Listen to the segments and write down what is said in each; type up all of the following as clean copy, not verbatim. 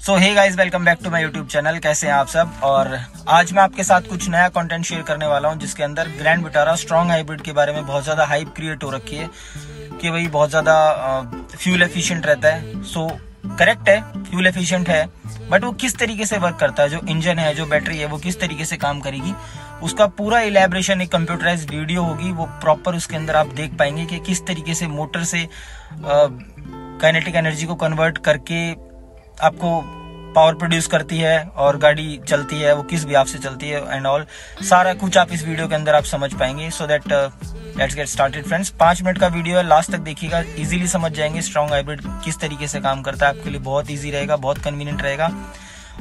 So hey guys, welcome back to my YouTube channel. कैसे हैं आप सब। और आज मैं आपके साथ कुछ नया कंटेंट शेयर करने वाला हूं, जिसके अंदर ग्रैंड विटारा स्ट्रॉन्ग हाइब्रिड के बारे में बहुत ज़्यादा हाइप क्रिएट हो रखी है कि भाई बहुत ज़्यादा फ्यूल एफिशिएंट रहता है। सो करेक्ट है, फ्यूल एफिशिएंट है, बट वो किस तरीके से वर्क करता है, जो इंजन है, जो बैटरी है, वो किस तरीके से काम करेगी, उसका पूरा इलेबरेशन एक कंप्यूटराइज्ड वीडियो होगी। वो प्रॉपर उसके अंदर आप देख पाएंगे कि किस तरीके से मोटर से काइनेटिक एनर्जी को कन्वर्ट करके आपको पावर प्रोड्यूस करती है और गाड़ी चलती है, वो किस व्याप से चलती है एंड ऑल, सारा कुछ आप इस वीडियो के अंदर आप समझ पाएंगे। So that let's get started friends. 5 minute का वीडियो है, लास्ट तक देखिएगा, इजीली समझ जाएंगे स्ट्रॉन्ग हाइब्रिड किस तरीके से काम करता है। आपके लिए बहुत ईजी रहेगा, बहुत कन्वीनियंट रहेगा।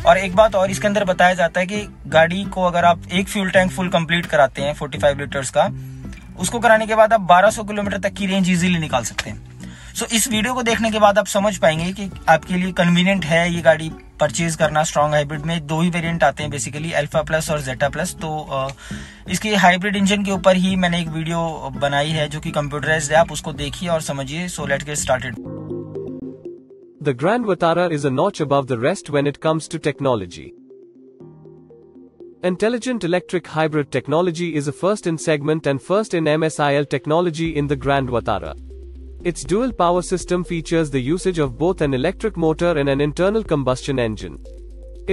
और एक बात और, इसके अंदर बताया जाता है कि गाड़ी को अगर आप एक फ्यूल टैंक फुल कंप्लीट कराते हैं 45 लीटर्स का, उसको कराने के बाद आप 1200 किलोमीटर तक की रेंज इजीली निकाल सकते हैं। सो इस वीडियो को देखने के बाद आप समझ पाएंगे कि आपके लिए कन्वीनियंट है ये गाड़ी परचेज करना। स्ट्रॉन्ग हाइब्रिड में 2 ही वेरिएंट आते हैं बेसिकली, अल्फा प्लस और जेटा प्लस। तो इसके हाइब्रिड इंजन के ऊपर ही मैंने एक वीडियो बनाई है जो कि कंप्यूटराइज्ड है, आप उसको देखिए और समझिए। So let's get started. The Grand Vitara is a notch above the rest when it comes to technology. Intelligent electric hybrid technology is a first in segment and first in MSIL technology in the Grand Vitara. Its dual power system features the usage of both an electric motor and an internal combustion engine.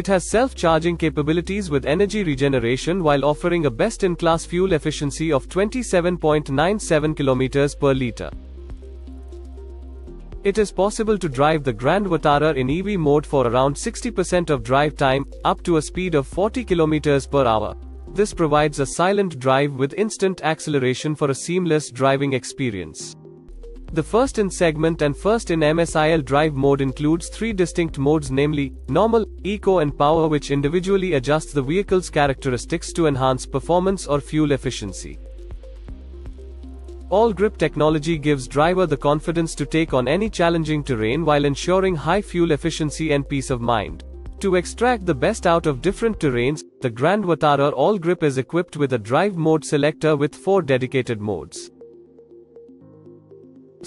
It has self-charging capabilities with energy regeneration while offering a best-in-class fuel efficiency of 27.97 km per liter. It is possible to drive the Grand Vitara in EV mode for around 60% of drive time, up to a speed of 40 km per hour. This provides a silent drive with instant acceleration for a seamless driving experience. The first in segment and first in MSIL drive mode includes 3 distinct modes, namely normal, eco and power, which individually adjusts the vehicle's characteristics to enhance performance or fuel efficiency. All grip technology gives driver the confidence to take on any challenging terrain while ensuring high fuel efficiency and peace of mind. To extract the best out of different terrains, the Grand Vitara All Grip is equipped with a drive mode selector with 4 dedicated modes.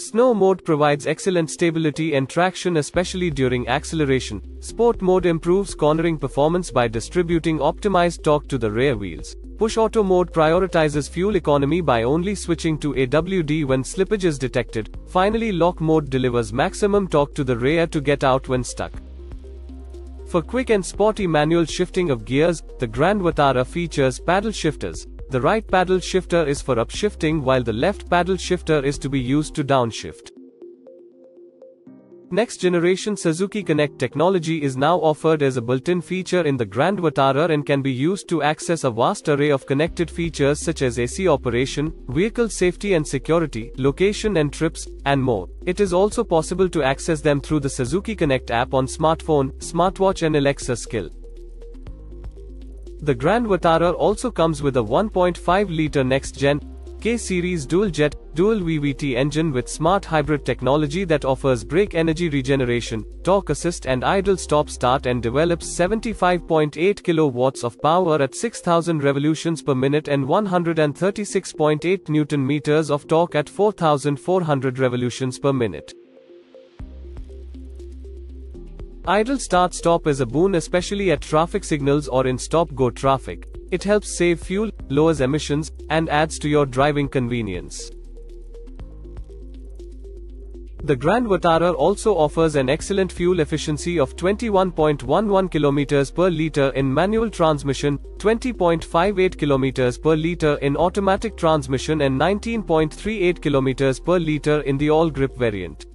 Snow mode provides excellent stability and traction, especially during acceleration. Sport mode improves cornering performance by distributing optimized torque to the rear wheels. Push auto mode prioritizes fuel economy by only switching to AWD when slippage is detected. Finally, lock mode delivers maximum torque to the rear to get out when stuck. For quick and sporty manual shifting of gears, the Grand Vitara features paddle shifters. The right paddle shifter is for upshifting while the left paddle shifter is to be used to downshift. Next generation Suzuki Connect technology is now offered as a built-in feature in the Grand Vitara and can be used to access a vast array of connected features such as AC operation, vehicle safety and security, location and trips, and more. It is also possible to access them through the Suzuki Connect app on smartphone, smartwatch and Alexa skill. The Grand Vitara also comes with a 1.5-liter next-gen K-series dual-jet, dual VVT engine with smart hybrid technology that offers brake energy regeneration, torque assist and idle stop-start, and develops 75.8 kilowatts of power at 6,000 revolutions per minute and 136.8 Newton meters of torque at 4,400 revolutions per minute. Idle start-stop is a boon, especially at traffic signals or in stop-go traffic. It helps save fuel, lowers emissions, and adds to your driving convenience. The Grand Vitara also offers an excellent fuel efficiency of 21.11 km per liter in manual transmission, 20.58 km per liter in automatic transmission, and 19.38 km per liter in the all-grip variant.